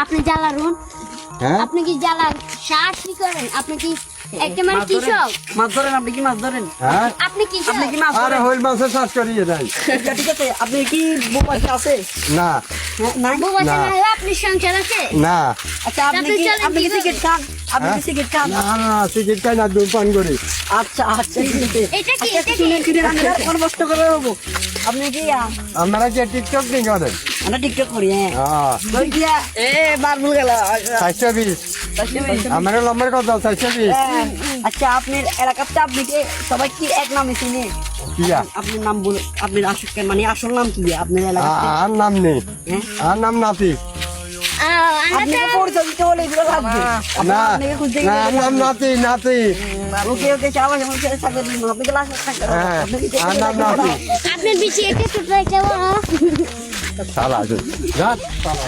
আপনি জ্বালারুন হ্যাঁ আপনি কি জ্বালার শ্বাস কি করেন আপনি কি একটা মানে কৃষক মাছ ধরেন আপনি কি মাছ ধরেন হ্যাঁ আপনি কৃষক আপনি কি মাছ আরে ধরেন হইল মাছের চাষ করি নাই আচ্ছা, ঠিক আছে আপনি কি বোপাশে আছে না হ্যাঁ নাই বাবা না। না হলে আপনি সংসার আছে না আচ্ছা আপনি আপনি কি চলেন আপনি কি কি সিগারেট খান আপনি কি সিগারেট খান না না সিগারেট খাই না ধূমপান করি আচ্ছা আচ্ছা ঠিক আছে এটা কি আচ্ছা, এটা কি শুনেন শুনেন আমি আর কোনো কষ্ট করে হবো আপনি কি আপনারা কি টিকটক নি করেন আমরা টিকটক করি হ্যাঁ হ্যাঁ ওই দিয়া এ বারবুল গেল 420 আমার লম্বার কত 420 আচ্ছা আপনার এলাকাতে আপনি কি সবাই কি এক নামে চিনে কিয়া আপনার নাম বল আপনার আসল মানে আসল নাম কি আপনার এলাকাতে আর নাম নেই হ্যাঁ? আর নাম নাতি আপনাকে পরিচয় দিতে হলে এগুলো লাগবে না আপনাকে খুঁজতে না আর নাম নাতি নাতি ওকে ওকে চাওয়া যেমন ছেলে থাকবে আপনি ক্লাস থাকতে হ্যাঁ আর নাম নাতি আপনার বেশি একটা ছোট একটা বড় সালা যা সালা